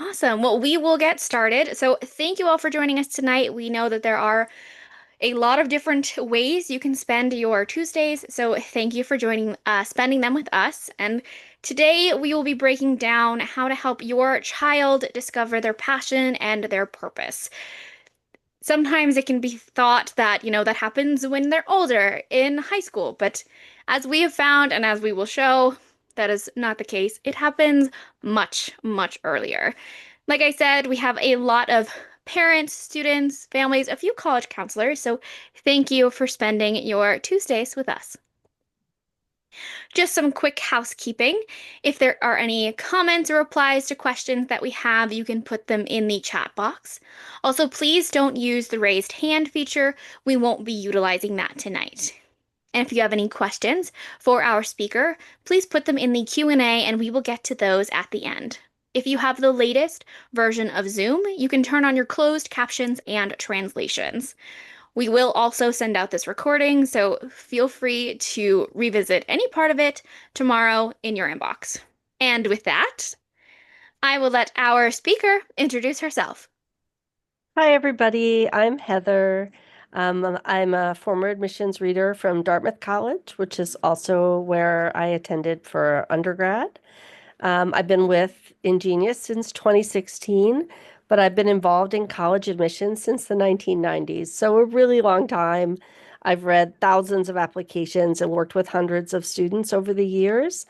Awesome. Well, we will get started. So, thank you all for joining us tonight. We know that there are a lot of different ways you can spend your Tuesdays. So, thank you for spending them with us. And today we will be breaking down how to help your child discover their passion and their purpose. Sometimes it can be thought that, that happens when they're older in high school, but as we have found and as we will show, that is not the case. It happens much, much earlier. Like I said, we have a lot of parents, students, families, a few college counselors, so thank you for spending your Tuesdays with us. Just some quick housekeeping. If there are any comments or replies to questions that we have, you can put them in the chat box. Also, please don't use the raised hand feature. We won't be utilizing that tonight. And if you have any questions for our speaker, please put them in the Q&A and we will get to those at the end. If you have the latest version of Zoom, you can turn on your closed captions and translations. We will also send out this recording, so feel free to revisit any part of it tomorrow in your inbox. And with that, I will let our speaker introduce herself. Hi, everybody. I'm Heather. I'm a former admissions reader from Dartmouth College, which is also where I attended for undergrad. I've been with Ingenious since 2016, but I've been involved in college admissions since the 1990s, so a really long time. I've read thousands of applications and worked with hundreds of students over the years.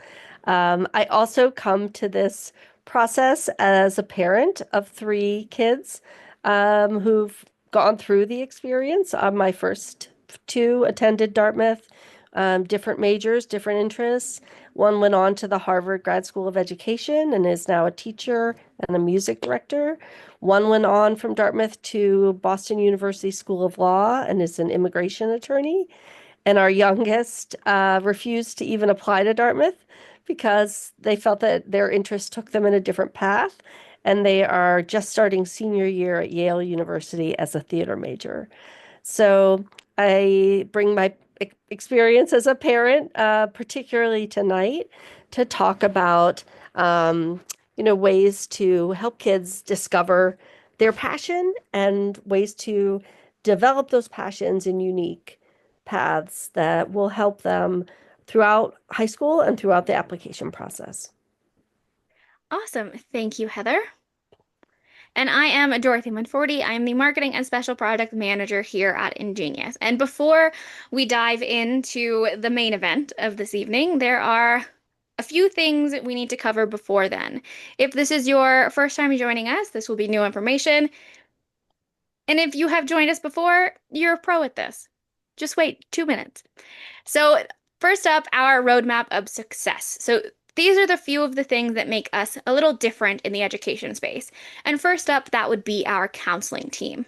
I also come to this process as a parent of three kids who've gone through the experience. My first two attended Dartmouth, different majors, different interests. One went on to the Harvard Grad School of Education and is now a teacher and a music director. One went on from Dartmouth to Boston University School of Law and is an immigration attorney. And our youngest refused to even apply to Dartmouth because they felt that their interests took them in a different path. And they are just starting senior year at Yale University as a theater major. So I bring my experience as a parent, particularly tonight, to talk about, ways to help kids discover their passion and ways to develop those passions in unique paths that will help them throughout high school and throughout the application process. Awesome. Thank you, Heather. And I am Dorothy Manforti. I am the Marketing and Special Product Manager here at Ingenious. And before we dive into the main event of this evening, there are a few things we need to cover before then. If this is your first time joining us, this will be new information. And if you have joined us before, you're a pro at this. Just wait 2 minutes. So, first up, our roadmap of success. So, these are the few of the things that make us a little different in the education space. And first up, that would be our counseling team.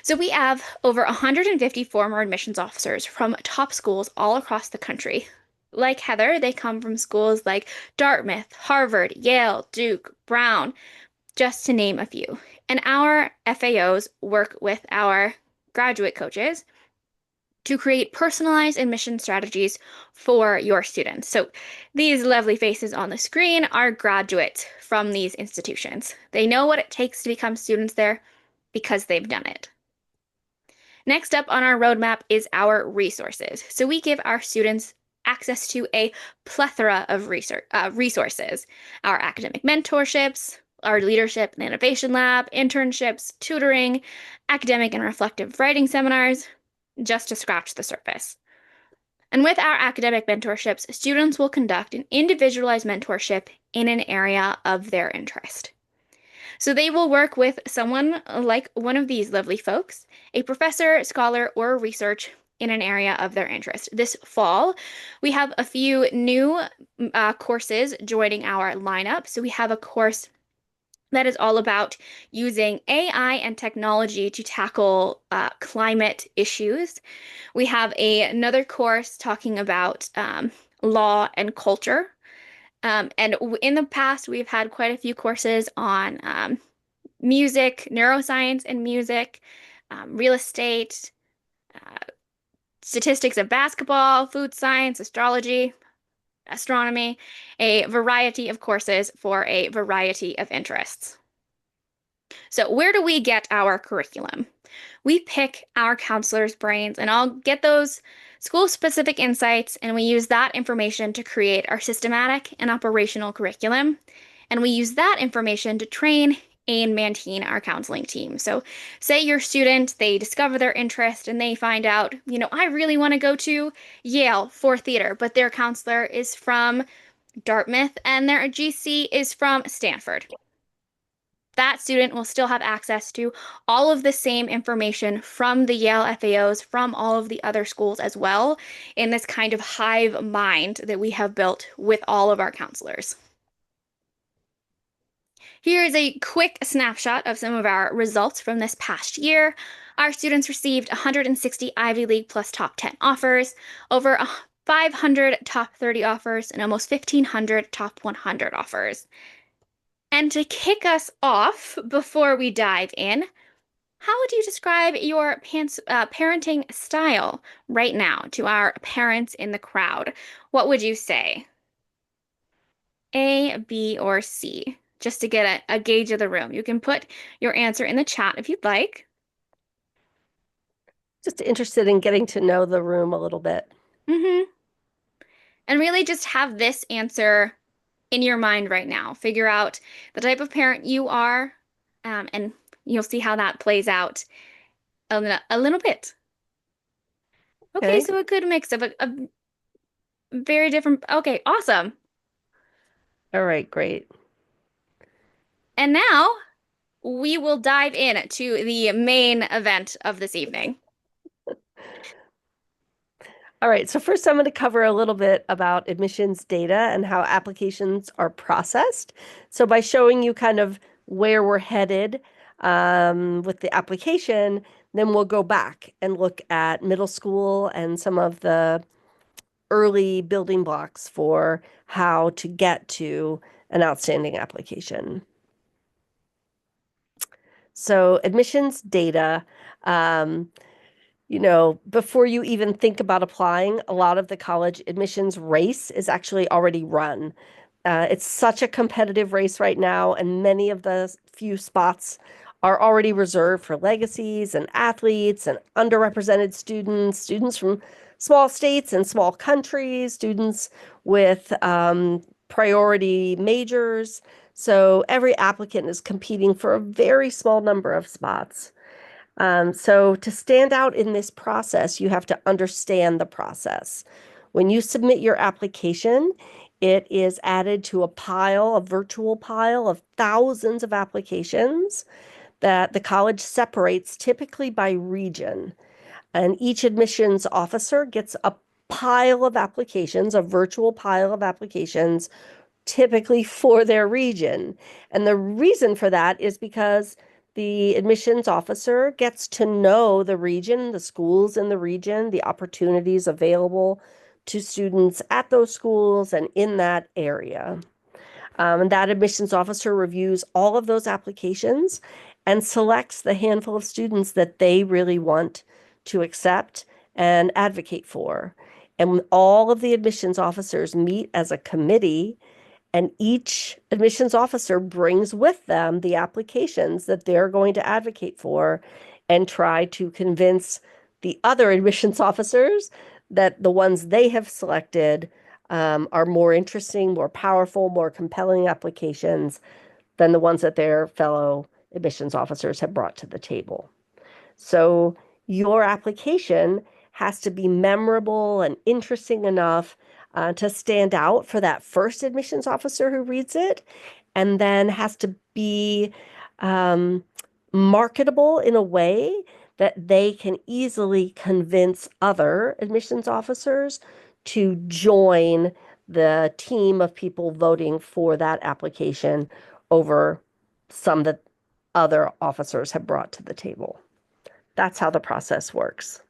So, we have over 150 former admissions officers from top schools all across the country. Like Heather, they come from schools like Dartmouth, Harvard, Yale, Duke, Brown, just to name a few. And our FAOs work with our graduate coaches to create personalized admission strategies for your students. So these lovely faces on the screen are graduates from these institutions. They know what it takes to become students there because they've done it. Next up on our roadmap is our resources. So we give our students access to a plethora of resources, our academic mentorships, our leadership and innovation lab, internships, tutoring, academic and reflective writing seminars, just to scratch the surface. And with our academic mentorships, students will conduct an individualized mentorship in an area of their interest. So they will work with someone like one of these lovely folks, a professor, scholar, or research in an area of their interest. This fall, we have a few new courses joining our lineup. So we have a course that is all about using AI and technology to tackle climate issues. We have another course talking about law and culture. And in the past, we've had quite a few courses on music, neuroscience and music, real estate, uh, statistics of basketball, food science, astrology, astronomy, a variety of courses for a variety of interests. So, where do we get our curriculum? We pick our counselors' brains and I'll get those school-specific insights, and we use that information to create our systematic and operational curriculum. And we use that information to train and maintain our counseling team. So, say your student, they discover their interest and they find out, I really want to go to Yale for theater, but their counselor is from Dartmouth and their GC is from Stanford. That student will still have access to all of the same information from the Yale FAOs, from all of the other schools as well, in this kind of hive mind that we have built with all of our counselors. Here is a quick snapshot of some of our results from this past year. Our students received 160 Ivy League plus top 10 offers, over 500 top 30 offers, and almost 1,500 top 100 offers. And to kick us off before we dive in, how would you describe your parenting style right now to our parents in the crowd? What would you say? A, B, or C? Just to get a gauge of the room. You can put your answer in the chat if you'd like. Just interested in getting to know the room a little bit. hmm And really just have this answer in your mind right now. Figure out the type of parent you are, and you'll see how that plays out a little bit. Okay, Okay. so a good mix of a very different. Okay, awesome. All right, great. And now we will dive in to the main event of this evening. All right, so first I'm going to cover a little bit about admissions data and how applications are processed. So by showing you kind of where we're headed with the application, then we'll go back and look at middle school and some of the early building blocks for how to get to an outstanding application. So admissions data, um, before you even think about applying, a lot of the college admissions race is actually already run. It's such a competitive race right now, and many of the few spots are already reserved for legacies and athletes and underrepresented students, students from small states and small countries, students with priority majors. So every applicant is competing for a very small number of spots. So to stand out in this process, you have to understand the process. When you submit your application, it is added to a virtual pile of thousands of applications that the college separates typically by region. And each admissions officer gets a pile of applications, a virtual pile of applications, typically for their region. And the reason for that is because the admissions officer gets to know the region, the schools in the region, the opportunities available to students at those schools and in that area. And that admissions officer reviews all of those applications and selects the handful of students that they really want to accept and advocate for. And all of the admissions officers meet as a committee, and each admissions officer brings with them the applications that they're going to advocate for and try to convince the other admissions officers that the ones they have selected are more interesting, more powerful, more compelling applications than the ones that their fellow admissions officers have brought to the table. So your application has to be memorable and interesting enough to stand out for that first admissions officer who reads it, and then has to be um, marketable in a way that they can easily convince other admissions officers to join the team of people voting for that application over some that other officers have brought to the table. That's how the process works.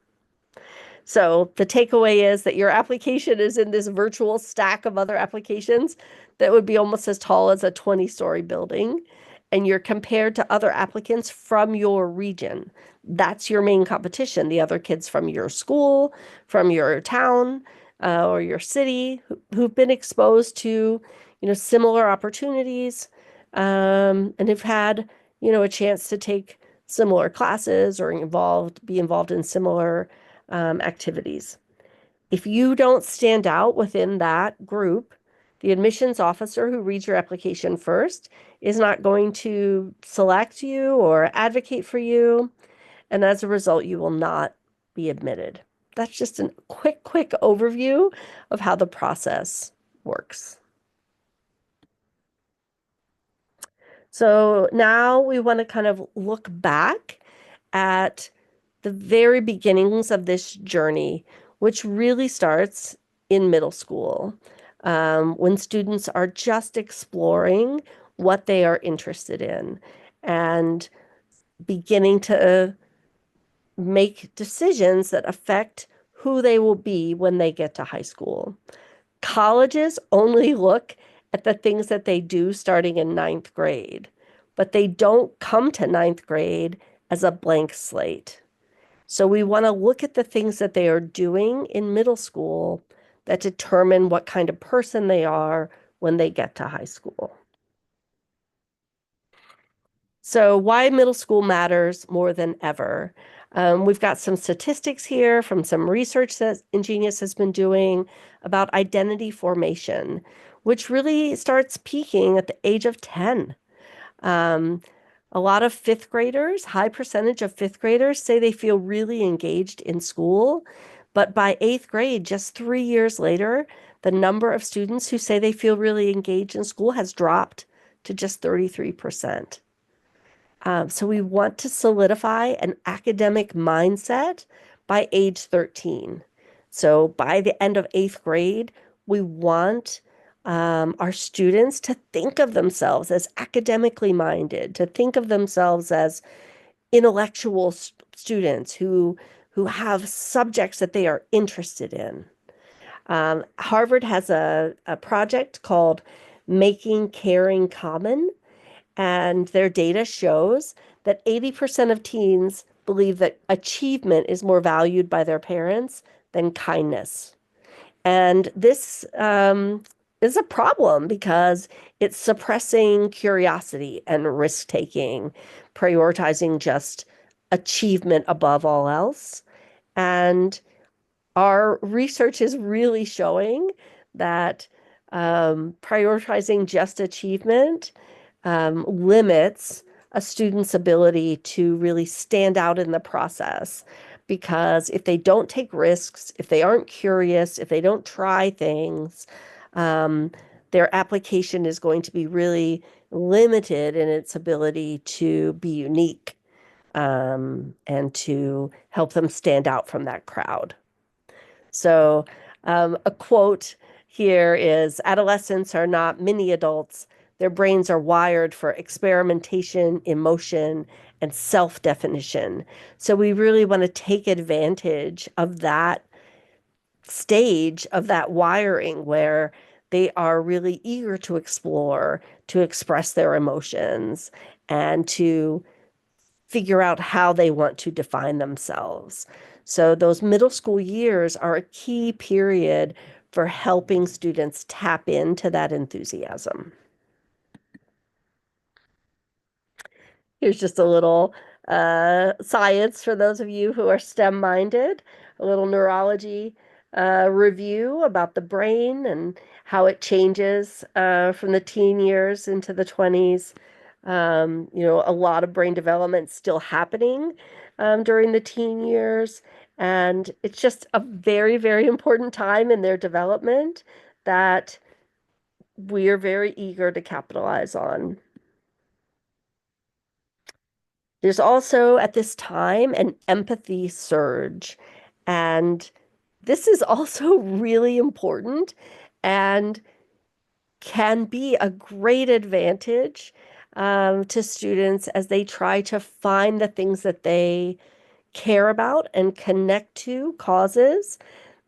So the takeaway is that your application is in this virtual stack of other applications that would be almost as tall as a 20-story building. And you're compared to other applicants from your region. That's your main competition, the other kids from your school, from your town, or your city who've been exposed to, similar opportunities, and have had a chance to take similar classes or be involved in similar activities. If you don't stand out within that group, the admissions officer who reads your application first is not going to select you or advocate for you. And as a result, you will not be admitted. That's just a quick overview of how the process works. So now we want to kind of look back at the very beginnings of this journey, which really starts in middle school, when students are just exploring what they are interested in and beginning to make decisions that affect who they will be when they get to high school. Colleges only look at the things that they do starting in ninth grade, but they don't come to ninth grade as a blank slate. So we want to look at the things that they are doing in middle school that determine what kind of person they are when they get to high school. So why middle school matters more than ever. We've got some statistics here from some research that Ingenious has been doing about identity formation, which really starts peaking at the age of 10. Um, a lot of fifth graders, high percentage of fifth graders say they feel really engaged in school. But by eighth grade, just 3 years later, the number of students who say they feel really engaged in school has dropped to just 33%. So we want to solidify an academic mindset by age 13. So by the end of eighth grade, we want our students to think of themselves as academically minded, to think of themselves as intellectual students who have subjects that they are interested in. Harvard has a project called Making Caring Common, and their data shows that 80% of teens believe that achievement is more valued by their parents than kindness. And this is a problem because it's suppressing curiosity and risk taking, prioritizing just achievement above all else. And our research is really showing that prioritizing just achievement limits a student's ability to really stand out in the process. Because if they don't take risks, if they aren't curious, if they don't try things, um, their application is going to be really limited in its ability to be unique, and to help them stand out from that crowd. So, a quote here is, adolescents are not mini adults. Their brains are wired for experimentation, emotion, and self-definition. So we really want to take advantage of that stage of that wiring where they are really eager to explore, to express their emotions, and to figure out how they want to define themselves. So those middle school years are a key period for helping students tap into that enthusiasm. Here's just a little science for those of you who are STEM minded, a little neurology review about the brain and how it changes from the teen years into the 20s. A lot of brain development still happening during the teen years. And it's just a very, very important time in their development that we are very eager to capitalize on. There's also at this time an empathy surge. And this is also really important and can be a great advantage to students as they try to find the things that they care about and connect to causes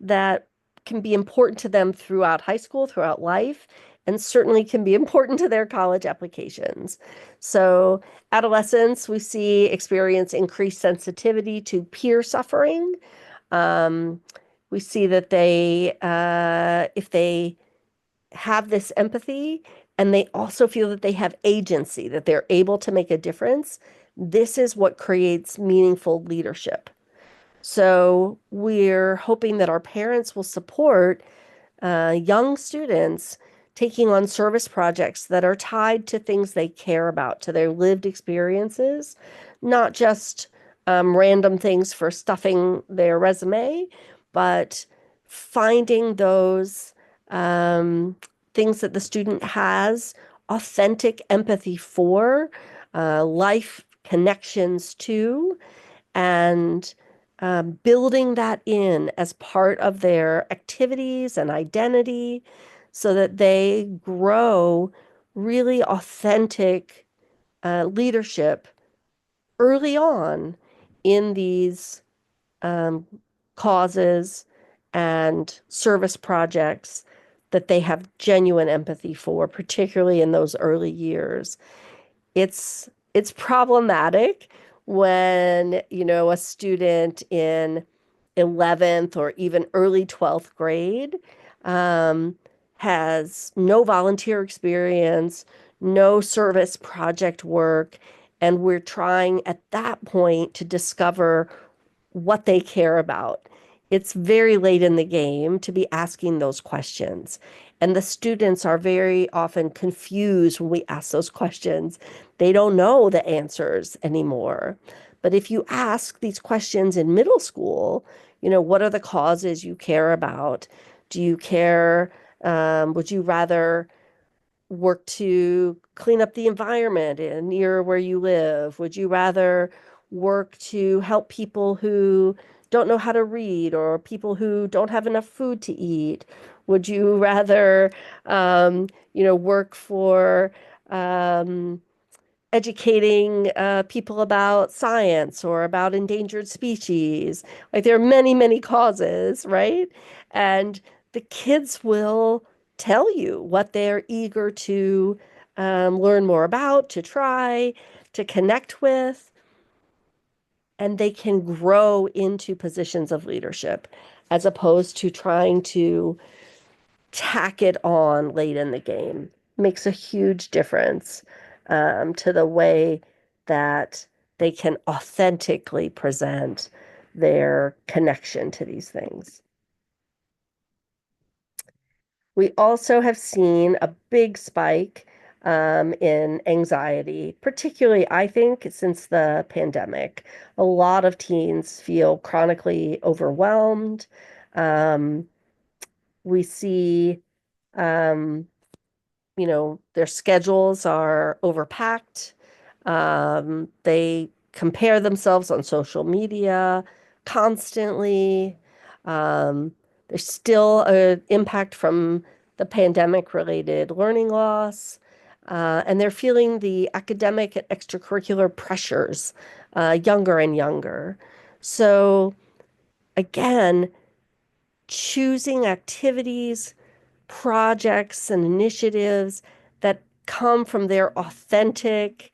that can be important to them throughout high school, throughout life, and certainly can be important to their college applications. So adolescents, we see experience increased sensitivity to peer suffering. Um, we see that if they have this empathy, and they also feel that they have agency, that they're able to make a difference, this is what creates meaningful leadership. So we're hoping that our parents will support young students taking on service projects that are tied to things they care about, to their lived experiences, not just random things for stuffing their resume, but finding those um, things that the student has authentic empathy for, life connections to, and building that in as part of their activities and identity so that they grow really authentic leadership early on in these um, causes and service projects that they have genuine empathy for, particularly in those early years. It's problematic when, a student in 11th or even early 12th grade um, has no volunteer experience, no service project work, and we're trying at that point to discover what they care about. It's very late in the game to be asking those questions. And the students are very often confused when we ask those questions. They don't know the answers anymore. But if you ask these questions in middle school, what are the causes you care about? Do you care? Would you rather work to clean up the environment near where you live? Would you rather work to help people who don't know how to read or people who don't have enough food to eat? Would you rather, work for um, educating people about science or about endangered species? Like there are many, many causes, right? And the kids will tell you what they're eager to learn more about, to try, to connect with, and they can grow into positions of leadership as opposed to trying to tack it on late in the game. Makes a huge difference to the way that they can authentically present their connection to these things. We also have seen a big spike in anxiety, particularly, I think, since the pandemic. A lot of teens feel chronically overwhelmed. Um, we see um, their schedules are overpacked. They compare themselves on social media constantly. Um, there's still an impact from the pandemic related learning loss. And they're feeling the academic and extracurricular pressures younger and younger. So, again, choosing activities, projects and initiatives that come from their authentic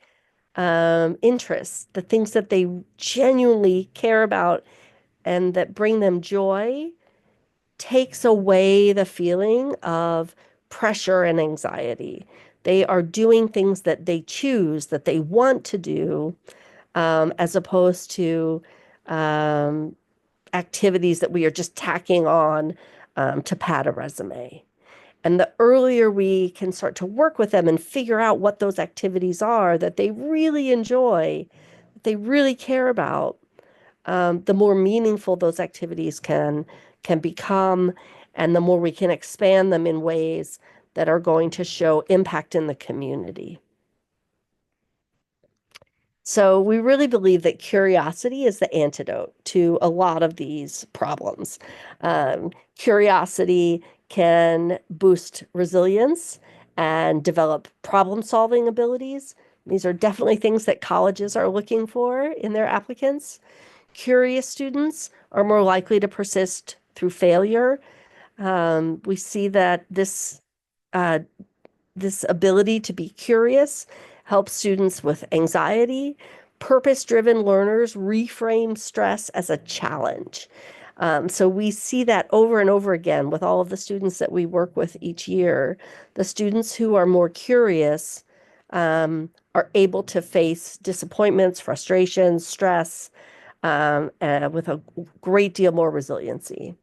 interests, the things that they genuinely care about and that bring them joy, takes away the feeling of pressure and anxiety. They are doing things that they choose, that they want to do, as opposed to um, activities that we are just tacking on to pad a resume. And the earlier we can start to work with them and figure out what those activities are that they really enjoy, that they really care about, the more meaningful those activities can become, and the more we can expand them in ways that are going to show impact in the community. So we really believe that curiosity is the antidote to a lot of these problems. Curiosity can boost resilience and develop problem-solving abilities. These are definitely things that colleges are looking for in their applicants. Curious students are more likely to persist through failure. We see that uh, this ability to be curious helps students with anxiety. Purpose-driven learners reframe stress as a challenge. So we see that over and over again with all of the students that we work with each year. The students who are more curious are able to face disappointments, frustrations, stress with a great deal more resiliency.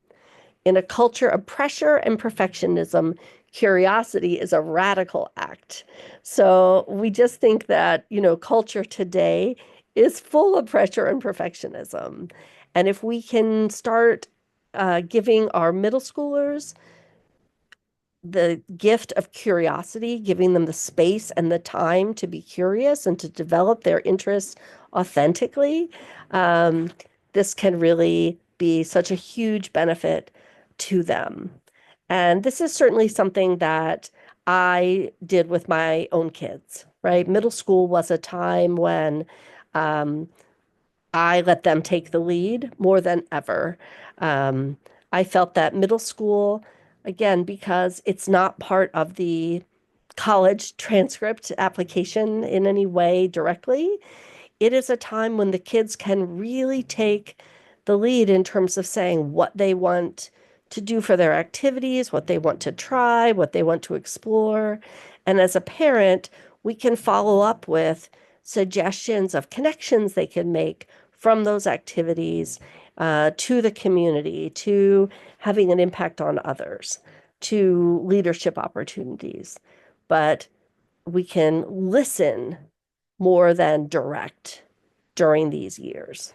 In a culture of pressure and perfectionism, curiosity is a radical act. So we just think that, culture today is full of pressure and perfectionism. And if we can start giving our middle schoolers the gift of curiosity, giving them the space and the time to be curious and to develop their interests authentically, um, this can really be such a huge benefit to them. And this is certainly something that I did with my own kids, right? Middle school was a time when um, I let them take the lead more than ever. Um, I felt that middle school, again, because it's not part of the college transcript application in any way directly, it is a time when the kids can really take the lead in terms of saying what they want to do for their activities, what they want to try, what they want to explore. And as a parent, we can follow up with suggestions of connections they can make from those activities to the community, to having an impact on others, to leadership opportunities. But we can listen more than direct during these years.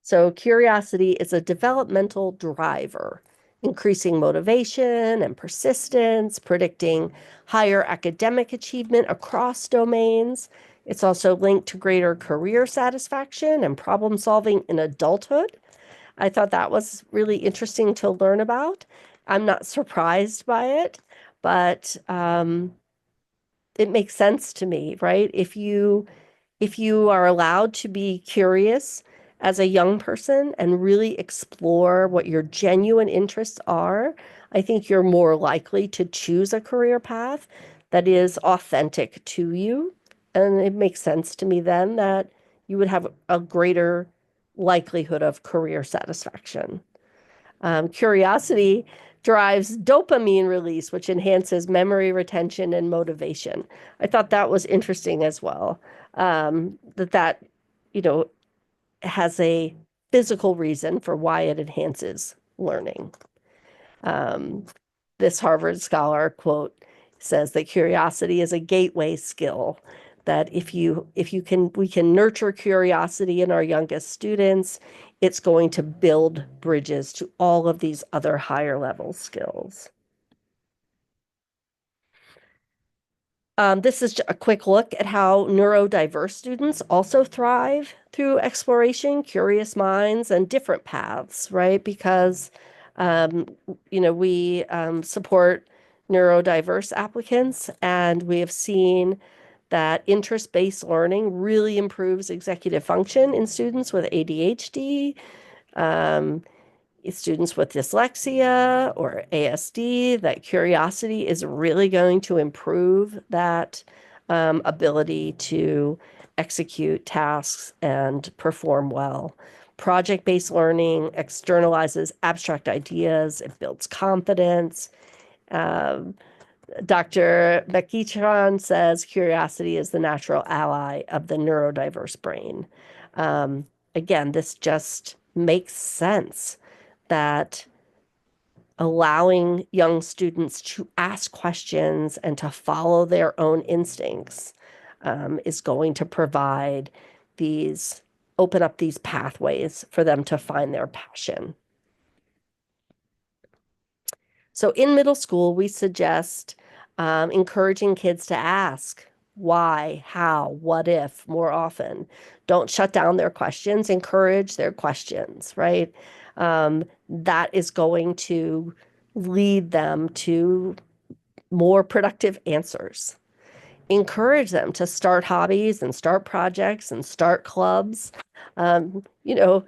So curiosity is a developmental driver, increasing motivation and persistence, predicting higher academic achievement across domains. It's also linked to greater career satisfaction and problem solving in adulthood. I thought that was really interesting to learn about. I'm not surprised by it, but it makes sense to me, right? If you are allowed to be curious as a young person and really explore what your genuine interests are, I think you're more likely to choose a career path that is authentic to you. And it makes sense to me then that you would have a greater likelihood of career satisfaction. Curiosity drives dopamine release, which enhances memory retention and motivation. I thought that was interesting as well. That you know has a physical reason for why it enhances learning. Um, this Harvard scholar quote says that curiosity is a gateway skill. That if you can we can nurture curiosity in our youngest students, it's going to build bridges to all of these other higher level skills. This is a quick look at how neurodiverse students also thrive through exploration, curious minds, and different paths, right? Because, um, we support neurodiverse applicants, and we have seen that interest-based learning really improves executive function in students with ADHD, um, students with dyslexia or ASD, that curiosity is really going to improve that ability to execute tasks and perform well. Project-based learning externalizes abstract ideas, it builds confidence. Um, Dr. McCutchen says curiosity is the natural ally of the neurodiverse brain. Um, Again, this just makes sense that allowing young students to ask questions and to follow their own instincts is going to open up these pathways for them to find their passion. So in middle school, we suggest encouraging kids to ask why, how, what if more often. Don't shut down their questions, encourage their questions, right? That is going to lead them to more productive answers. Encourage them to start hobbies and start projects and start clubs. Um, you know,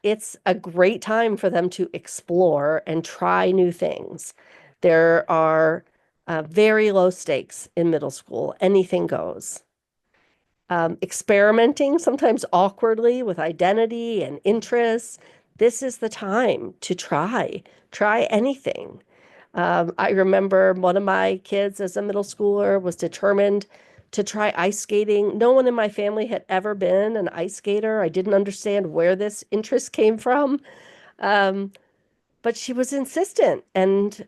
it's a great time for them to explore and try new things. There are very low stakes in middle school. Anything goes. experimenting, sometimes awkwardly, with identity and interests. This is the time to try anything. I remember one of my kids as a middle schooler was determined to try ice skating. No one in my family had ever been an ice skater. I didn't understand where this interest came from. Um, but she was insistent. And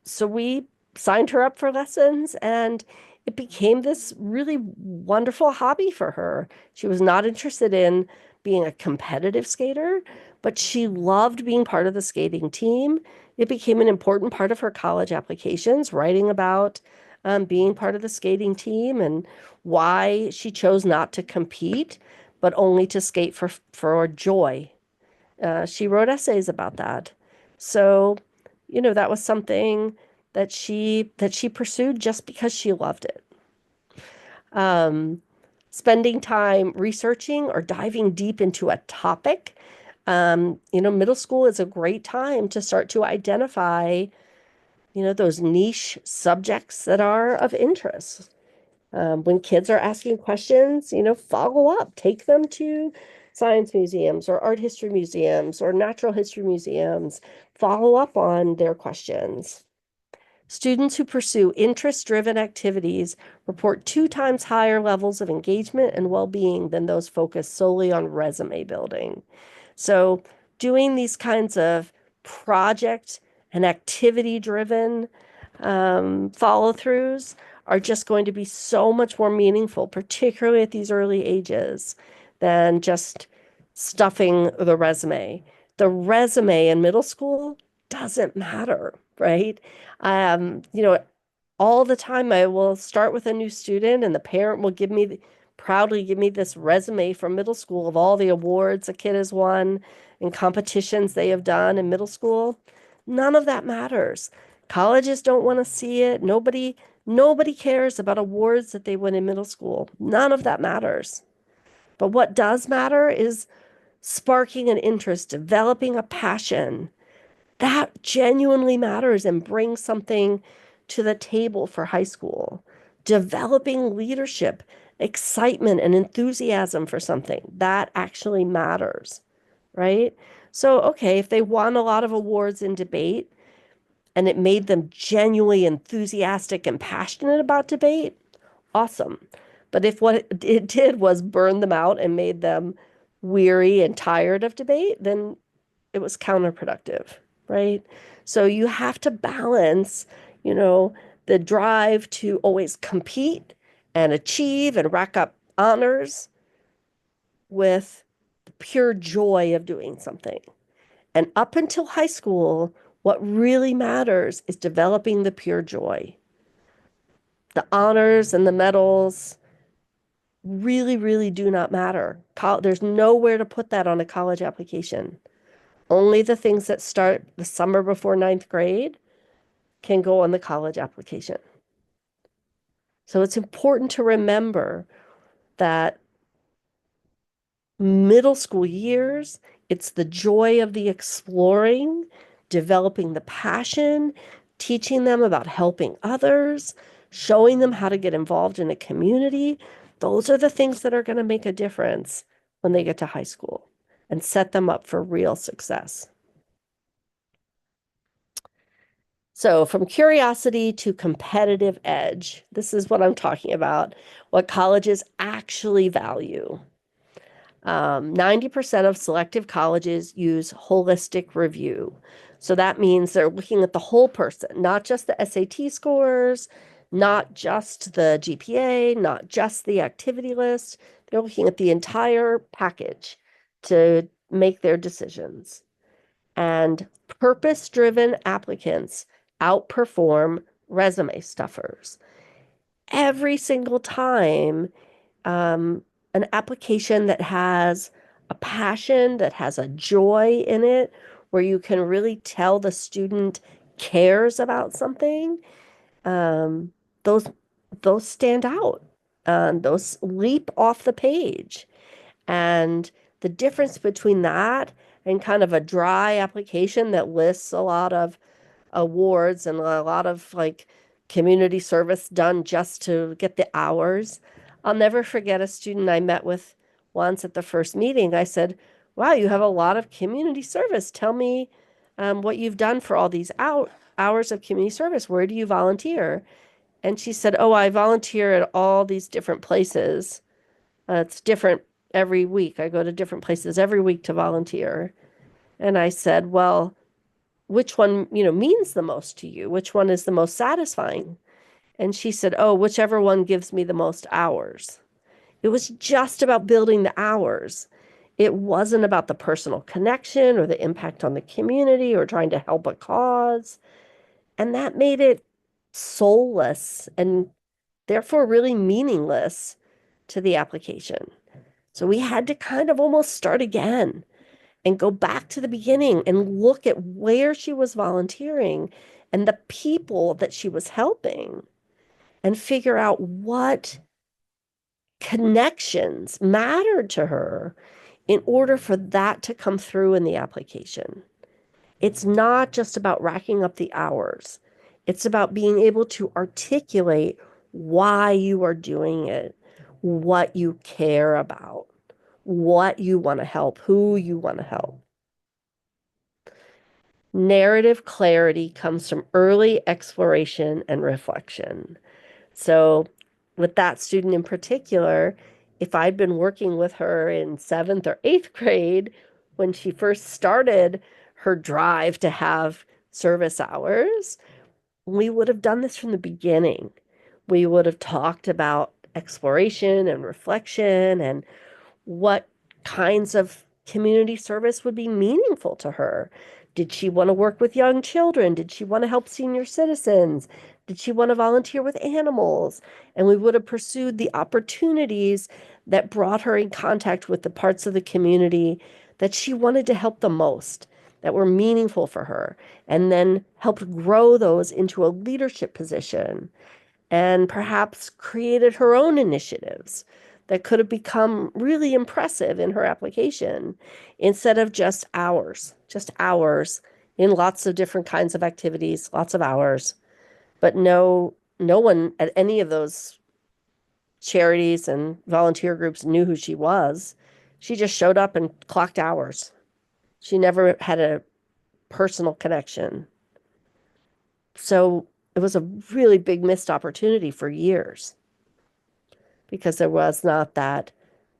so we signed her up for lessons, and it became this really wonderful hobby for her. She was not interested in being a competitive skater, but she loved being part of the skating team. It became an important part of her college applications, writing about being part of the skating team and why she chose not to compete, but only to skate for joy. She wrote essays about that. So, that was something that she pursued just because she loved it. Um, Spending time researching or diving deep into a topic. Middle school is a great time to start to identify, those niche subjects that are of interest. When kids are asking questions, follow up, take them to science museums or art history museums or natural history museums, follow up on their questions. Students who pursue interest-driven activities report 2 times higher levels of engagement and well-being than those focused solely on resume building. So doing these kinds of project and activity-driven follow-throughs are just going to be so much more meaningful, particularly at these early ages, than just stuffing the resume. The resume in middle school doesn't matter, right? You know, all the time I will start with a new student and the parent will proudly give me this resume from middle school of all the awards a kid has won and competitions they have done in middle school. None of that matters. Colleges don't want to see it. Nobody cares about awards that they win in middle school. None of that matters. But what does matter is sparking an interest, developing a passion. That genuinely matters and brings something to the table for high school. Developing leadership, excitement, and enthusiasm for something that actually matters, right? So, okay, if they won a lot of awards in debate and it made them genuinely enthusiastic and passionate about debate, awesome. But if what it did was burn them out and made them weary and tired of debate, then it was counterproductive, right? So you have to balance, you know, the drive to always compete and achieve and rack up honors with the pure joy of doing something. And up until high school, what really matters is developing the pure joy. The honors and the medals really, really do not matter. There's nowhere to put that on a college application. Only the things that start the summer before ninth grade can go on the college application. So it's important to remember that middle school years, it's the joy of the exploring, developing the passion, teaching them about helping others, showing them how to get involved in a community. Those are the things that are going to make a difference when they get to high school and set them up for real success. So, from curiosity to competitive edge, this is what I'm talking about, what colleges actually value. 90% of selective colleges use holistic review. So that means they're looking at the whole person, not just the SAT scores, not just the GPA, not just the activity list. They're looking at the entire package to make their decisions. And purpose-driven applicants outperform resume stuffers. Every single time, an application that has a passion, that has a joy in it, where you can really tell the student cares about something, um, those those stand out. Those leap off the page. And the difference between that and kind of a dry application that lists a lot of awards and a lot of like community service done just to get the hours, I'll never forget a student I met with once at the first meeting. I said, "Wow, you have a lot of community service. Tell me what you've done for all these hours of community service. Where do you volunteer?" And she said, "Oh, I volunteer at all these different places. It's different every week. I go to different places every week to volunteer." And I said, "Well, which one, means the most to you? Which one is the most satisfying?" And she said, "Oh, whichever one gives me the most hours." It was just about building the hours. It wasn't about the personal connection or the impact on the community or trying to help a cause. And that made it soulless and therefore really meaningless to the application. So we had to kind of almost start again and go back to the beginning and look at where she was volunteering and the people that she was helping and figure out what connections mattered to her in order for that to come through in the application. It's not just about racking up the hours. It's about being able to articulate why you are doing it, what you care about, what you want to help, who you want to help. Narrative clarity comes from early exploration and reflection. So, with that student in particular, if I'd been working with her in seventh or eighth grade when she first started her drive to have service hours, we would have done this from the beginning. We would have talked about exploration and reflection and what kinds of community service would be meaningful to her. Did she want to work with young children? Did she want to help senior citizens? Did she want to volunteer with animals? And we would have pursued the opportunities that brought her in contact with the parts of the community that she wanted to help the most, that were meaningful for her, and then helped grow those into a leadership position and perhaps created her own initiatives that could have become really impressive in her application instead of just hours in lots of different kinds of activities, lots of hours. But no one at any of those charities and volunteer groups knew who she was. She just showed up and clocked hours. She never had a personal connection. So it was a really big missed opportunity for years because there was not that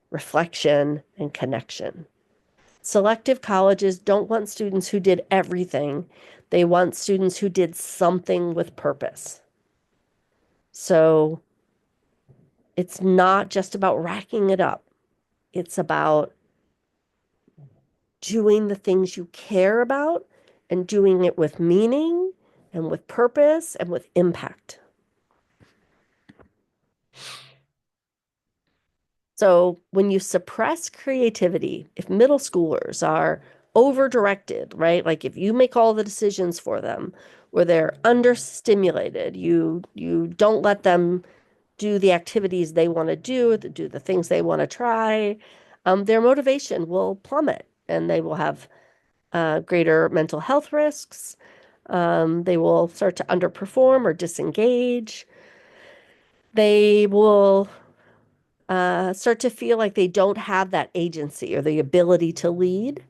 reflection and connection. Selective colleges don't want students who did everything. They want students who did something with purpose. So it's not just about racking it up. It's about doing the things you care about and doing it with meaning and with purpose and with impact. So when you suppress creativity, if middle schoolers are over-directed, right? Like if you make all the decisions for them, or they're understimulated, you don't let them do the activities they want to do the things they want to try, their motivation will plummet and they will have greater mental health risks. They will start to underperform or disengage. They will start to feel like they don't have that agency or the ability to lead.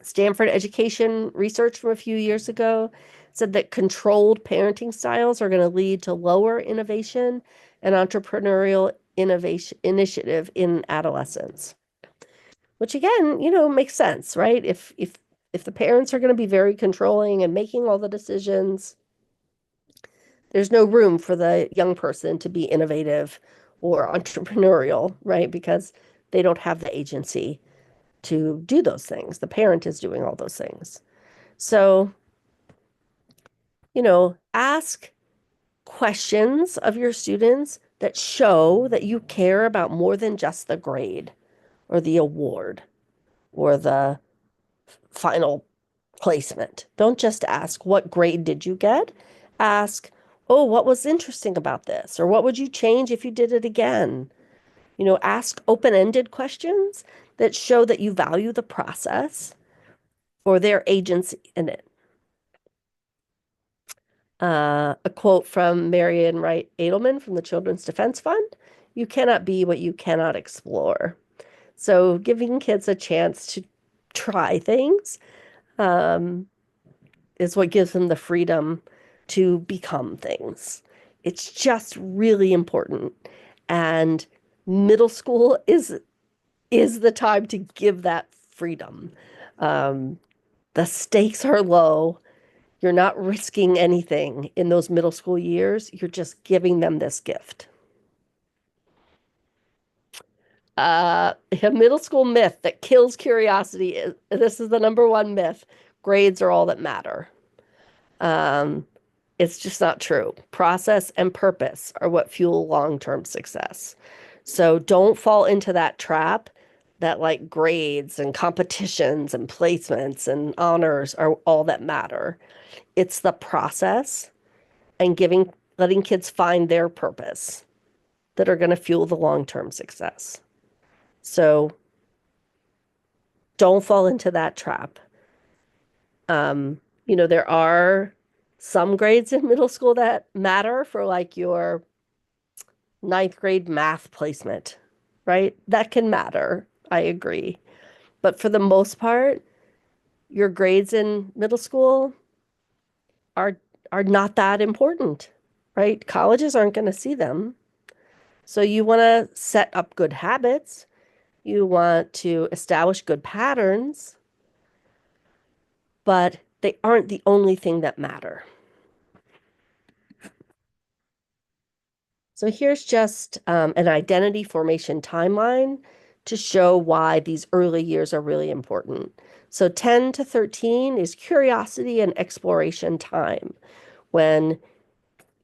Stanford education research from a few years ago said that controlled parenting styles are going to lead to lower innovation and entrepreneurial innovation initiative in adolescence. Which again, makes sense, right? If the parents are going to be very controlling and making all the decisions, there's no room for the young person to be innovative or entrepreneurial, right? Because they don't have the agency to do those things. The parent is doing all those things. So, ask questions of your students that show that you care about more than just the grade or the award or the final placement. Don't just ask, what grade did you get? Ask, oh, what was interesting about this? Or what would you change if you did it again? Ask open-ended questions that show that you value the process or their agency in it. A quote from Marian Wright Edelman from the Children's Defense Fund You cannot be what you cannot explore. So giving kids a chance to try things um, is what gives them the freedom to become things. It's just really important. And middle school is the time to give that freedom. Um, the stakes are low. You're not risking anything in those middle school years. You're just giving them this gift. A middle school myth that kills curiosity is this is the number one myth. Grades are all that matter. Um, it's just not true. Process and purpose are what fuel long-term success. So don't fall into that trap that like grades and competitions and placements and honors are all that matter. It's the process and letting kids find their purpose that are going to fuel the long-term success. So don't fall into that trap. Um, there are some grades in middle school that matter for like your ninth grade math placement, right? That can matter. I agree. But for the most part, your grades in middle school are are not that important, right? Colleges aren't going to see them. So you want to set up good habits. You want to establish good patterns, but they aren't the only thing that matter. So here's just an identity formation timeline to show why these early years are really important. So 10 to 13 is curiosity and exploration time when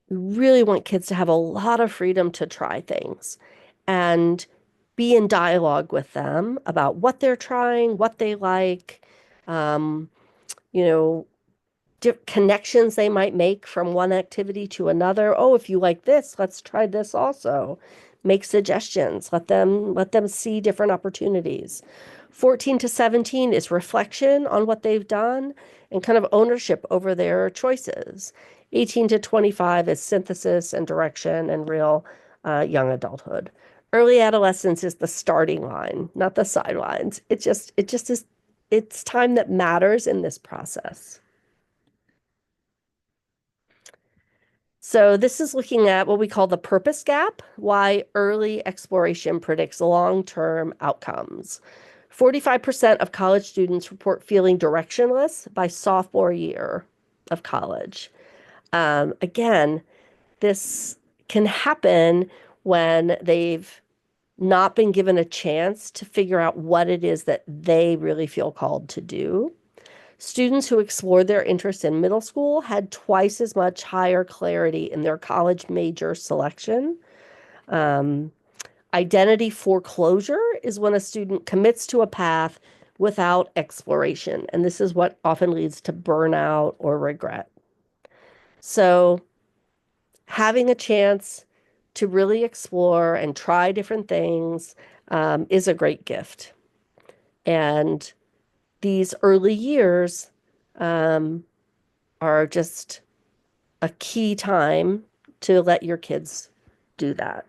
we really want kids to have a lot of freedom to try things and be in dialogue with them about what they're trying, what they like, um, you know, connections they might make from one activity to another. Oh, if you like this, let's try this also. Make suggestions. Let them see different opportunities. 14 to 17 is reflection on what they've done and kind of ownership over their choices. 18 to 25 is synthesis and direction and real young adulthood. Early adolescence is the starting line, not the sidelines. It just is, it's time that matters in this process. So this is looking at what we call the purpose gap, why early exploration predicts long-term outcomes. 45% of college students report feeling directionless by sophomore year of college. Again, this can happen when they've not been given a chance to figure out what it is that they really feel called to do. Students who explored their interests in middle school had twice as much higher clarity in their college major selection. Um, Identity foreclosure is when a student commits to a path without exploration, and this is what often leads to burnout or regret. So, having a chance to really explore and try different things is a great gift. And these early years um, are just a key time to let your kids do that.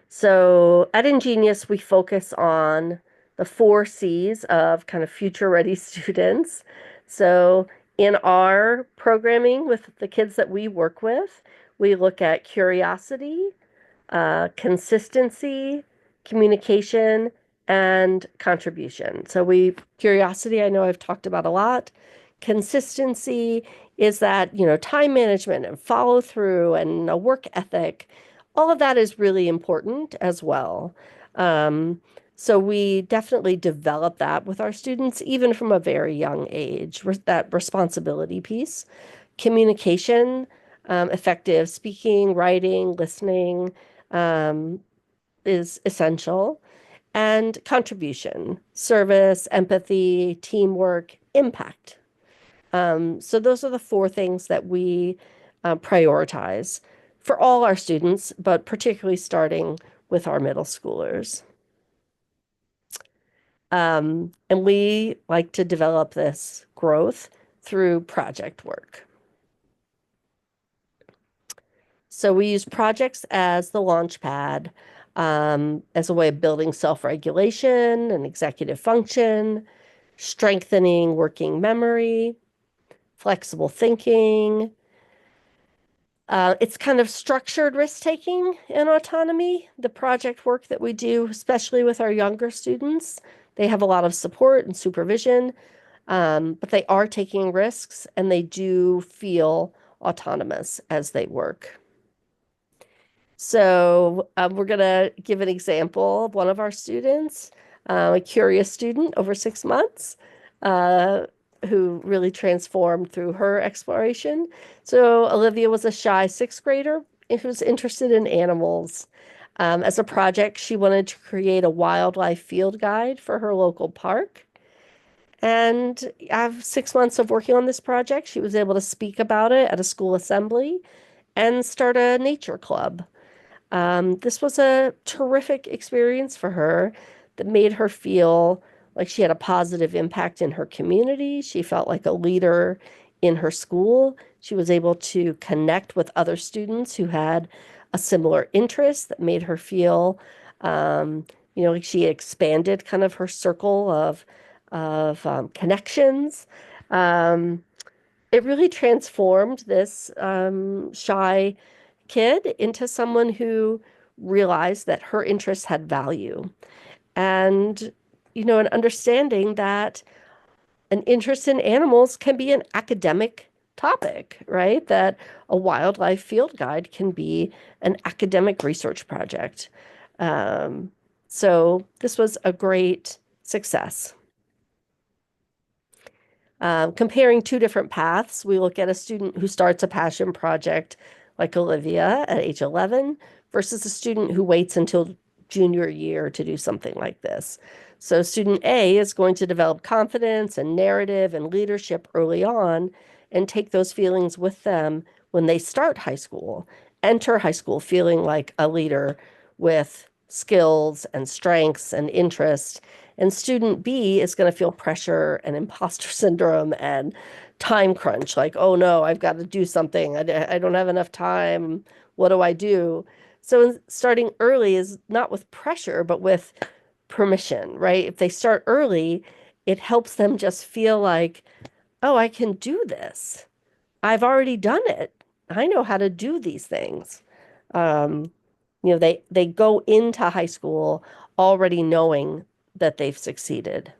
So at Ingenious, we focus on the 4 C's of kind of future ready students. So in our programming with the kids that we work with, we look at curiosity, consistency, communication, and contribution. So curiosity, I know I've talked about a lot. Consistency is that, time management and follow through and a work ethic. All of that is really important as well. Um, so we definitely develop that with our students, even from a very young age, that responsibility piece. Communication, effective speaking, writing, listening, um, is essential. And contribution, service, empathy, teamwork, impact. So those are the 4 things that we prioritize for all our students, but particularly starting with our middle schoolers. And we like to develop this growth through project work. So we use projects as the launch pad, as a way of building self-regulation and executive function, strengthening working memory, flexible thinking. It's kind of structured risk-taking and autonomy. The project work that we do, especially with our younger students, they have a lot of support and supervision, but they are taking risks and they do feel autonomous as they work. So we're going to give an example of one of our students, a curious student over 6 months, uh, who really transformed through her exploration. So Olivia was a shy sixth grader who was interested in animals. As a project, she wanted to create a wildlife field guide for her local park. And after 6 months of working on this project, she was able to speak about it at a school assembly and start a nature club. This was a terrific experience for her that made her feel like she had a positive impact in her community. She felt like a leader in her school. She was able to connect with other students who had a similar interest that made her feel, like she expanded kind of her circle of connections. Um, it really transformed this shy kid into someone who realized that her interests had value and, an understanding that an interest in animals can be an academic topic, right? That a wildlife field guide can be an academic research project. Um, so this was a great success. Comparing two different paths, we look at a student who starts a passion project like Olivia at age 11 versus a student who waits until junior year to do something like this. So student A is going to develop confidence and narrative and leadership early on and take those feelings with them when they start high school, enter high school feeling like a leader with skills and strengths and interests. And student B is going to feel pressure and imposter syndrome and time crunch, like, oh no, I've got to do something. I don't have enough time. What do I do? So starting early is not with pressure, but with permission, right? If they start early, it helps them just feel like, oh, I can do this. I've already done it. I know how to do these things. Um, they go into high school already knowing that they've succeeded.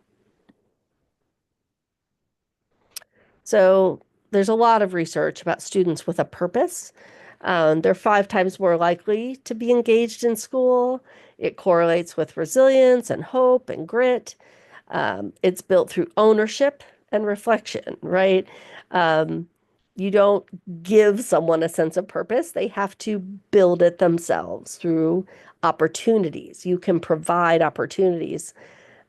So there's a lot of research about students with a purpose. They're 5 times more likely to be engaged in school. It correlates with resilience and hope and grit. It's built through ownership and reflection, right? Um, you don't give someone a sense of purpose. They have to build it themselves through opportunities. You can provide opportunities,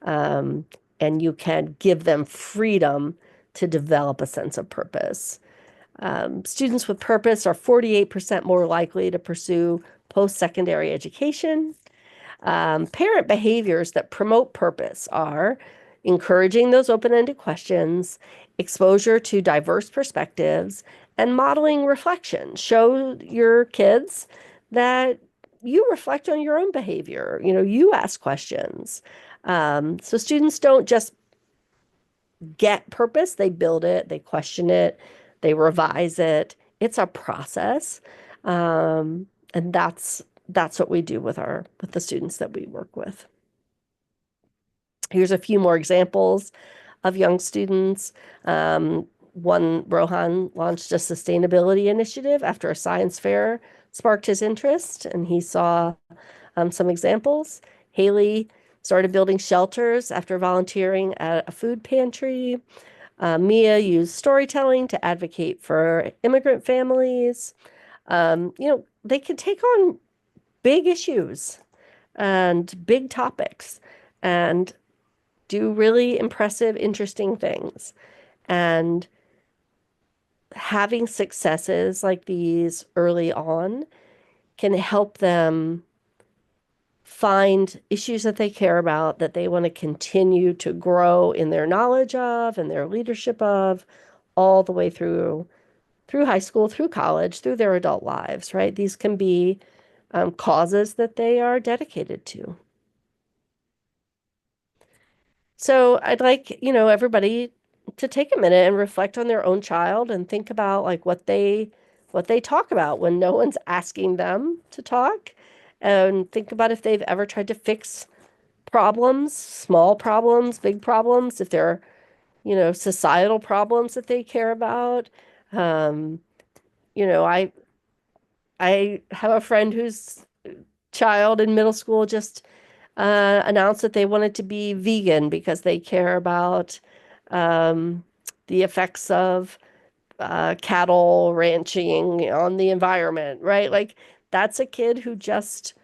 um, and you can give them freedom to develop a sense of purpose. Students with purpose are 48% more likely to pursue post-secondary education. Parent behaviors that promote purpose are encouraging those open-ended questions, exposure to diverse perspectives, and modeling reflection. Show your kids that you reflect on your own behavior. You ask questions. So students don't just get purpose, they build it, they question it, they revise it. It's a process. And that's what we do with the students that we work with. Here's a few more examples of young students. One, Rohan launched a sustainability initiative after a science fair sparked his interest, and he saw some examples. Haley started building shelters after volunteering at a food pantry. Mia used storytelling to advocate for immigrant families. They can take on big issues and big topics and do really impressive, interesting things. And having successes like these early on can help them find issues that they care about, that they want to continue to grow in their knowledge of and their leadership of, all the way through through high school, through college, through their adult lives, right? These can be causes that they are dedicated to. So I'd like, everybody to take a minute and reflect on their own child and think about like what they talk about when no one's asking them to talk. And think about if they've ever tried to fix problems, small problems, big problems, if they're, societal problems that they care about. Um, you know, I I have a friend whose child in middle school just announced that they wanted to be vegan because they care about um, the effects of cattle ranching on the environment, right? Like that's a kid who just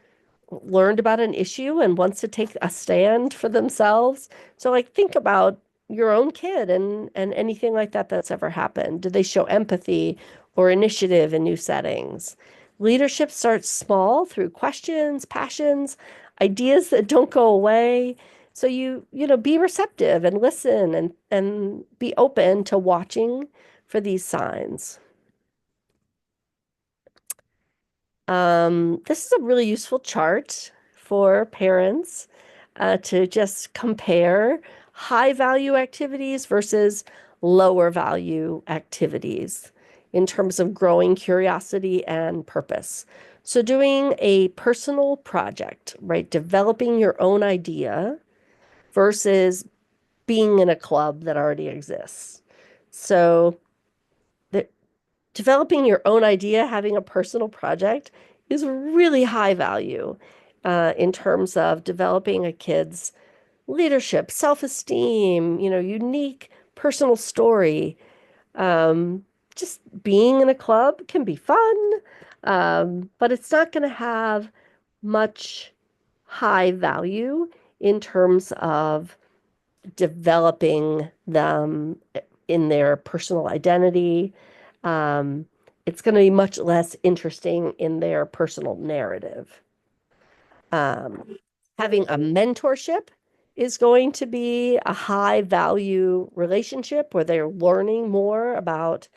learned about an issue and wants to take a stand for themselves. So like think about your own kid and anything like that that's ever happened. Do they show empathy or initiative in new settings? Leadership starts small through questions, passions, ideas that don't go away. So be receptive and listen and be open to watching for these signs. This is a really useful chart for parents to just compare high value activities versus lower value activities in terms of growing curiosity and purpose. So, doing a personal project, right? Developing your own idea versus being in a club that already exists. So, the, developing your own idea, having a personal project is really high value in terms of developing a kid's leadership, self-esteem, unique personal story. Um, just being in a club can be fun, but it's not going to have much high value in terms of developing them in their personal identity. Um, it's going to be much less interesting in their personal narrative. Um, Having a mentorship is going to be a high value relationship where they're learning more about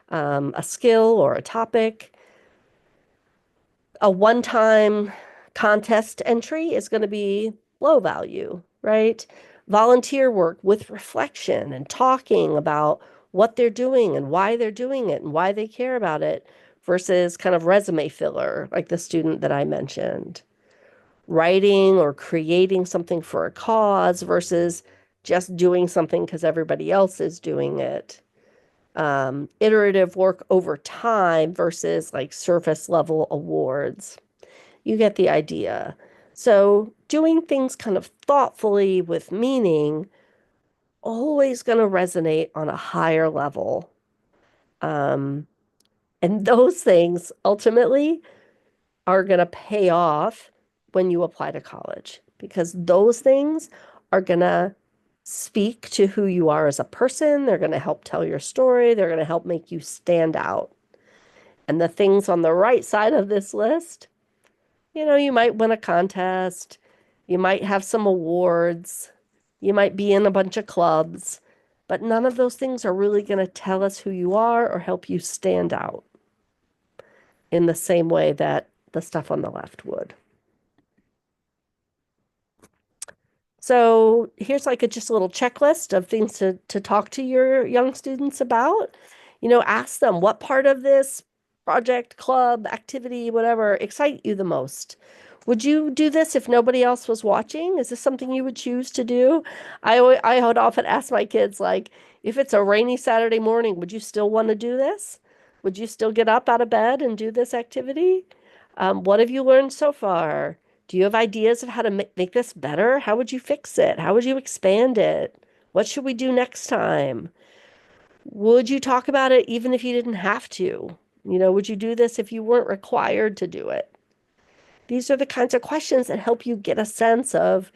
a skill or a topic. A one-time contest entry is going to be low value, right? Volunteer work with reflection and talking about what they're doing and why they're doing it and why they care about it versus kind of resume filler, like the student that I mentioned. Writing or creating something for a cause versus just doing something because everybody else is doing it. Iterative work over time versus like surface level awards. You get the idea. So doing things kind of thoughtfully with meaning, always going to resonate on a higher level. Um, and those things ultimately are going to pay off when you apply to college because those things are going to speak to who you are as a person. They're going to help tell your story. They're going to help make you stand out. And the things on the right side of this list, you might win a contest, you might have some awards, you might be in a bunch of clubs, but none of those things are really going to tell us who you are or help you stand out in the same way that the stuff on the left would. So here's like just a little checklist of things to talk to your young students about. Ask them what part of this project, club, activity, whatever excite you the most. Would you do this if nobody else was watching? Is this something you would choose to do? I would often ask my kids like, if it's a rainy Saturday morning, would you still want to do this? Would you still get up out of bed and do this activity? What have you learned so far? Do you have ideas of how to make this better? How would you fix it? How would you expand it? What should we do next time? Would you talk about it even if you didn't have to? Would you do this if you weren't required to do it? These are the kinds of questions that help you get a sense of,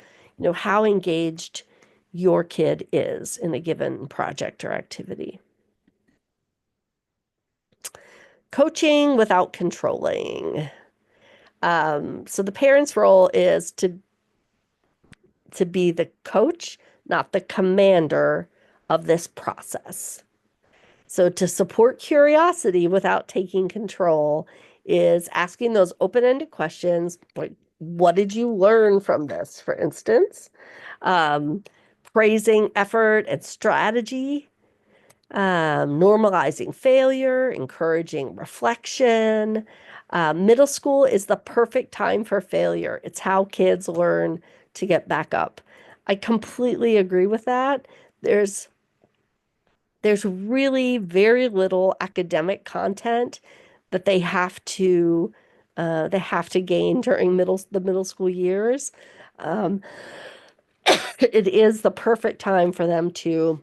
how engaged your kid is in a given project or activity. Coaching without controlling. So the parent's role is to be the coach, not the commander of this process. So to support curiosity without taking control is asking those open-ended questions like, what did you learn from this, for instance? Um, Praising effort and strategy, normalizing failure, encouraging reflection. Middle school is the perfect time for failure. It's how kids learn to get back up. I completely agree with that. There's there's really very little academic content that they have to gain during the middle school years. Um, it is the perfect time for them to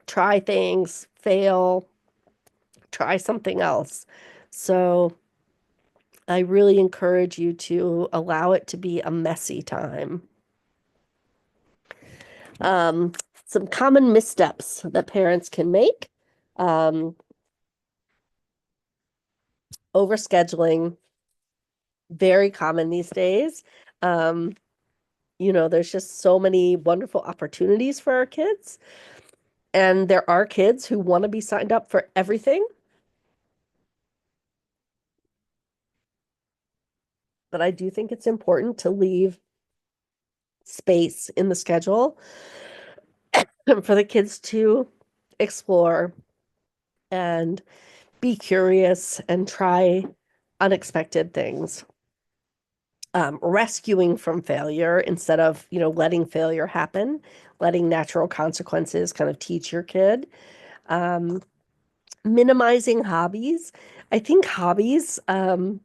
try things, fail, try something else. So I really encourage you to allow it to be a messy time. Um, some common missteps that parents can make. Um, Overscheduling, very common these days. Um, there's just so many wonderful opportunities for our kids. And there are kids who want to be signed up for everything. But I do think it's important to leave space in the schedule for the kids to explore and be curious and try unexpected things. Rescuing from failure instead of, letting failure happen, letting natural consequences kind of teach your kid. Um, Minimizing hobbies. I think hobbies can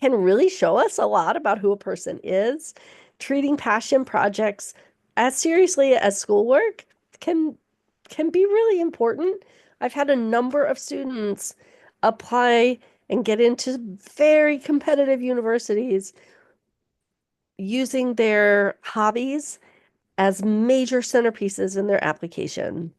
really show us a lot about who a person is. Treating passion projects as seriously as schoolwork can can be really important. I've had a number of students apply and get into very competitive universities using their hobbies as major centerpieces in their application.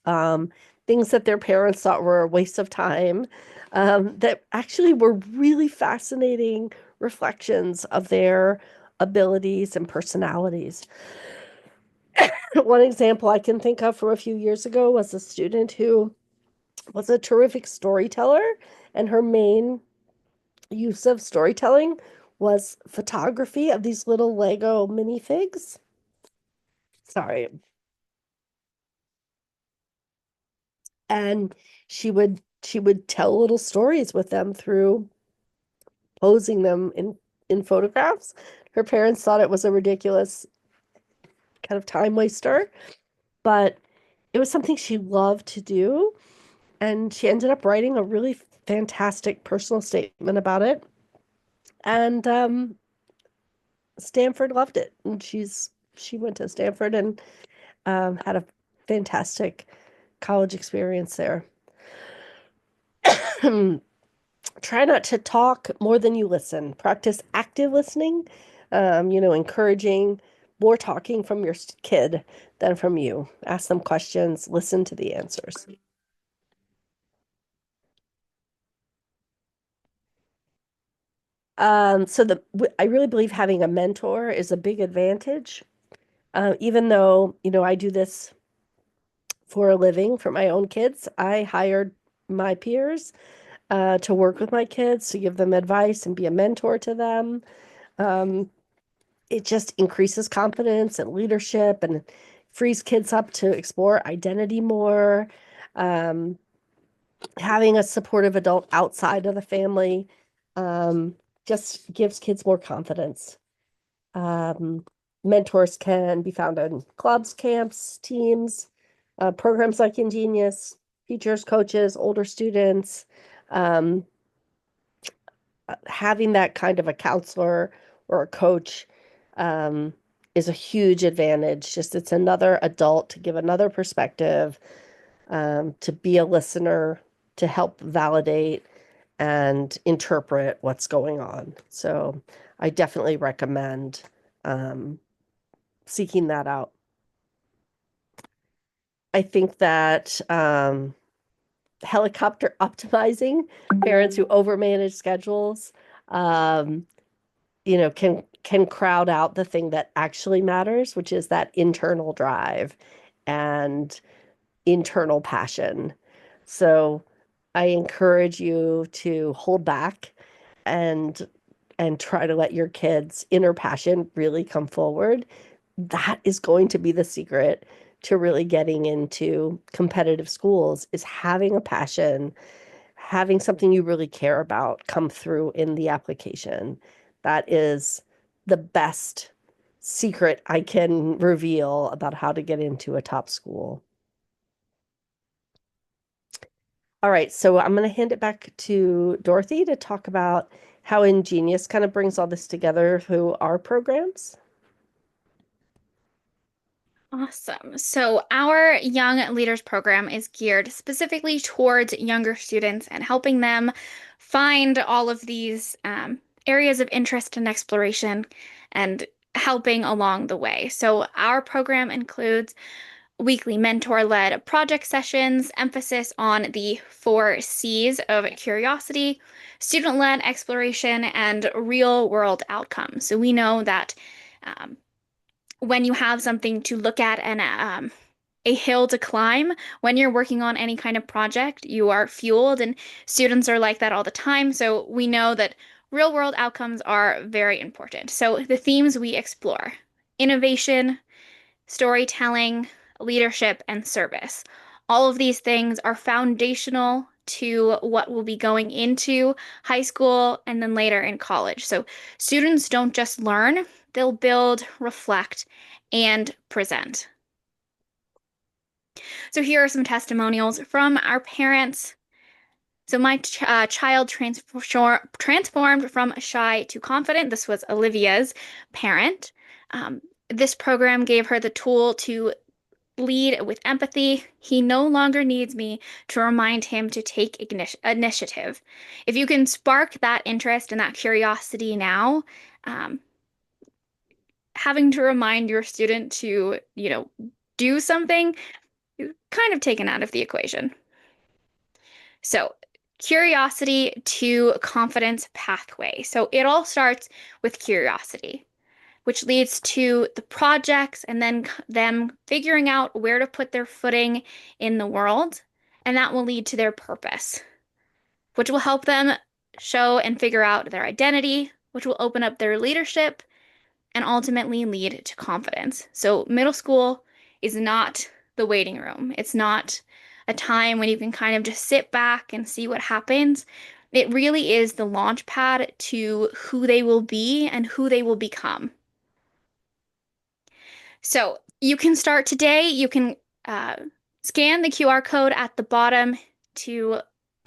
Um, Things that their parents thought were a waste of time, that actually were really fascinating reflections of their abilities and personalities. One example I can think of from a few years ago was a student who was a terrific storyteller, and her main use of storytelling was photography of these little Lego minifigs. Sorry. And she would tell little stories with them through posing them in photographs. Her parents thought it was a ridiculous kind of time waster, but it was something she loved to do, and she ended up writing a really fantastic personal statement about it. And Stanford loved it, and she went to Stanford and had a fantastic college experience there. Try not to talk more than you listen. Practice active listening, encouraging more talking from your kid than from you. Ask them questions, listen to the answers. I really believe having a mentor is a big advantage. Even though, I do this for a living for my own kids, I hired my peers to work with my kids, to give them advice and be a mentor to them. Um, it just increases confidence and leadership and frees kids up to explore identity more. Um, Having a supportive adult outside of the family um, just gives kids more confidence. Um, Mentors can be found in clubs, camps, teams, programs like Ingenious, teachers, coaches, older students. Um, Having that kind of a counselor or a coach um, is a huge advantage. Just it's another adult to give another perspective, to be a listener, to help validate and interpret what's going on. So I definitely recommend um, seeking that out. I think that helicopter optimizing, parents who overmanage schedules, um, can crowd out the thing that actually matters, which is that internal drive and internal passion. So I encourage you to hold back and try to let your kids' inner passion really come forward. That is going to be the secret to really getting into competitive schools is having a passion, having something you really care about come through in the application. That is the best secret I can reveal about how to get into a top school. All right, so I'm going to hand it back to Dorothy to talk about how Ingenious kind of brings all this together through our programs. Awesome. So, our Young Leaders program is geared specifically towards younger students and helping them find all of these areas of interest and exploration and helping along the way. So, our program includes weekly mentor-led project sessions, emphasis on the 4 C's of curiosity, student-led exploration, and real-world outcomes. So, we know that. Um, when you have something to look at and a hill to climb, when you're working on any kind of project, you are fueled, and students are like that all the time. So we know that real world outcomes are very important. So the themes we explore: innovation, storytelling, leadership, and service. All of these things are foundational to what will be going into high school and then later in college. So students don't just learn, they'll build, reflect, and present. So here are some testimonials from our parents. So my child transformed from shy to confident. This was Olivia's parent. Um, this program gave her the tool to lead with empathy. He no longer needs me to remind him to take initiative. If you can spark that interest and that curiosity now, um, having to remind your student to, do something, you're kind of taken out of the equation. So, curiosity to confidence pathway. So, it all starts with curiosity, which leads to the projects and then them figuring out where to put their footing in the world. And that will lead to their purpose, which will help them show and figure out their identity, which will open up their leadership and ultimately lead to confidence. So, middle school is not the waiting room. It's not a time when you can kind of just sit back and see what happens. It really is the launch pad to who they will be and who they will become. So you can start today. You can uh, scan the QR code at the bottom to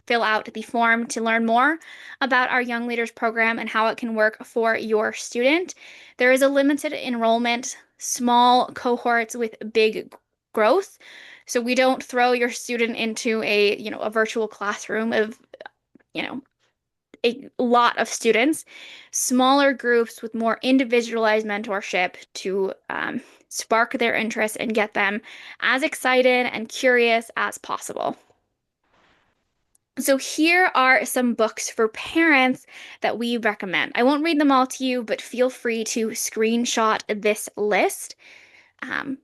fill out the form to learn more about our Young Leaders program and how it can work for your student. There is a limited enrollment, small cohorts with big growth. So we don't throw your student into a virtual classroom of, you know, a lot of students, smaller groups with more individualized mentorship to spark their interest and get them as excited and curious as possible. So here are some books for parents that we recommend. I won't read them all to you, but feel free to screenshot this list. Um,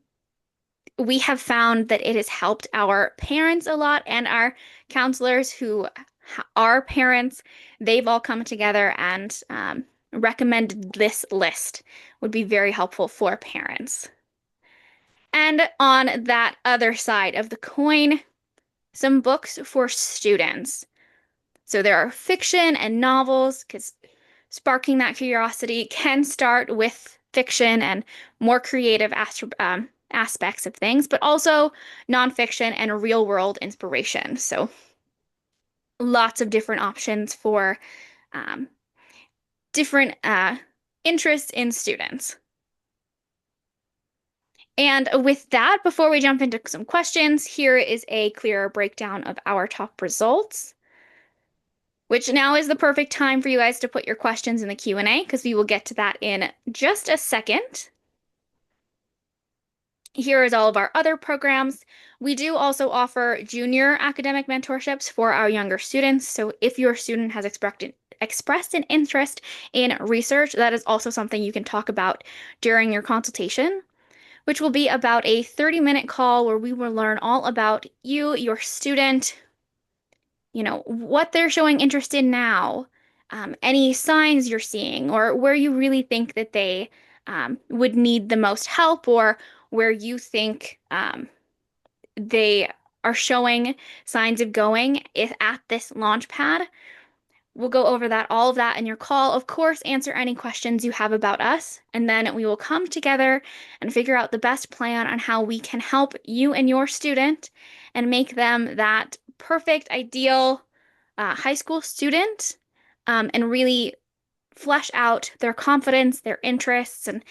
we have found that it has helped our parents a lot and our counselors who are parents. They've all come together and recommended this list would be very helpful for parents. And on that other side of the coin, some books for students. So there are fiction and novels because sparking that curiosity can start with fiction and more creative aspects of things, but also nonfiction and real world inspiration. So lots of different options for um, different interests in students. And with that, before we jump into some questions, here is a clearer breakdown of our top results, which now is the perfect time for you guys to put your questions in the Q&A because we will get to that in just a second. Here is all of our other programs. We do also offer junior academic mentorships for our younger students. So if your student has expressed an interest in research, that is also something you can talk about during your consultation. which will be about a 30-minute call where we will learn all about you, your student, what they're showing interest in now, any signs you're seeing, or where you really think that they would need the most help, or where you think they are showing signs of going at this launch pad. We'll go over all of that in your call. Of course, answer any questions you have about us, and then we will come together and figure out the best plan on how we can help you and your student and make them that perfect, ideal high school student, and really flesh out their confidence, their interests, and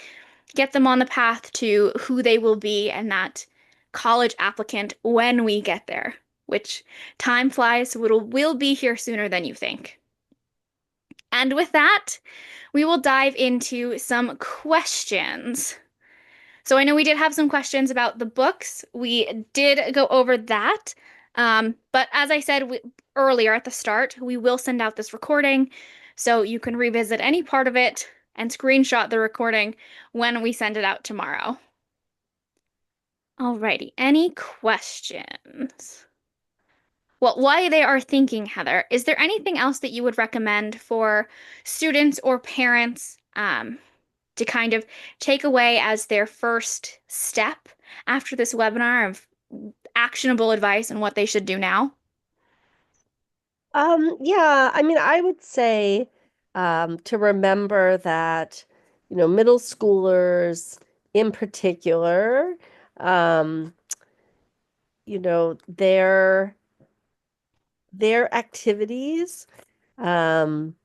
get them on the path to who they will be and that college applicant when we get there, which time flies, so we'll be here sooner than you think. And with that, we will dive into some questions. So I know we did have some questions about the books. We did go over that. But as I said earlier at the start, we will send out this recording so you can revisit any part of it and screenshot the recording when we send it out tomorrow. Alrighty, any questions? Well, while they are thinking, Heather, is there anything else that you would recommend for students or parents to kind of take away as their first step after this webinar of actionable advice and what they should do now? Yeah, I mean, I would say to remember that, middle schoolers in particular, um, you know, their their activities um,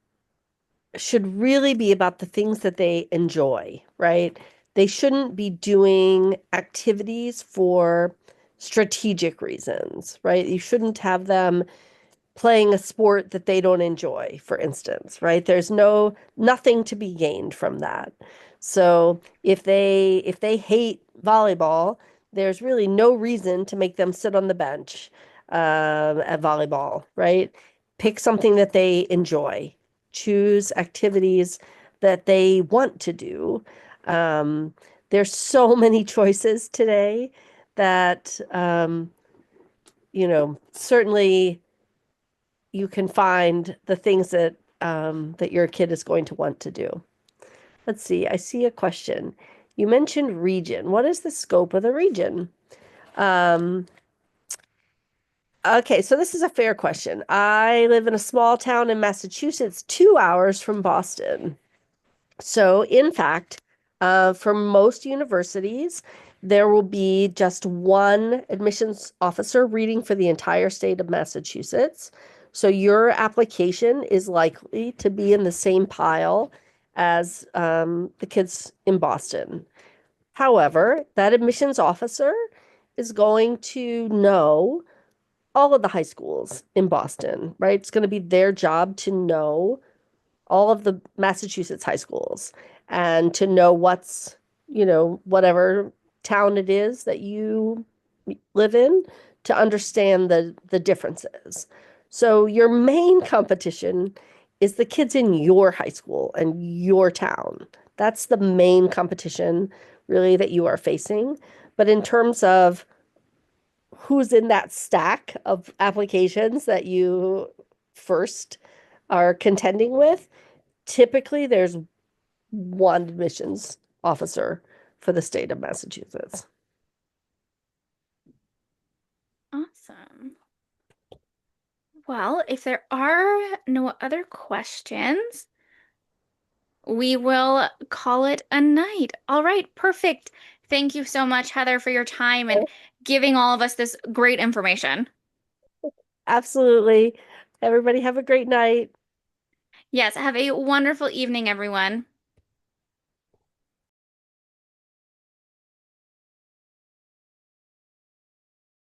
should really be about the things that they enjoy, right? They shouldn't be doing activities for strategic reasons, right? You shouldn't have them playing a sport that they don't enjoy, for instance, right? There's nothing to be gained from that. So if they hate volleyball, there's really no reason to make them sit on the bench at volleyball, right? Pick something that they enjoy. Choose activities that they want to do. Um, there's so many choices today that certainly you can find the things that your kid is going to want to do. Let's see. I see a question. You mentioned region. What is the scope of the region? Um, okay, so this is a fair question. I live in a small town in Massachusetts, 2 hours from Boston. So, in fact, for most universities, there will be just one admissions officer reading for the entire state of Massachusetts. So, your application is likely to be in the same pile as the kids in Boston. However, that admissions officer is going to know all of the high schools in Boston, right? It's going to be their job to know all of the Massachusetts high schools and to know whatever town it is that you live in, to understand the differences. So your main competition is the kids in your high school and your town. That's the main competition really that you are facing. But in terms of who's in that stack of applications that you first are contending with, typically there's one admissions officer for the state of Massachusetts. Awesome. Well, if there are no other questions, we will call it a night. All right, perfect. Thank you so much, Heather, for your time and giving all of us this great information. Absolutely. Everybody have a great night. Yes, have a wonderful evening, everyone.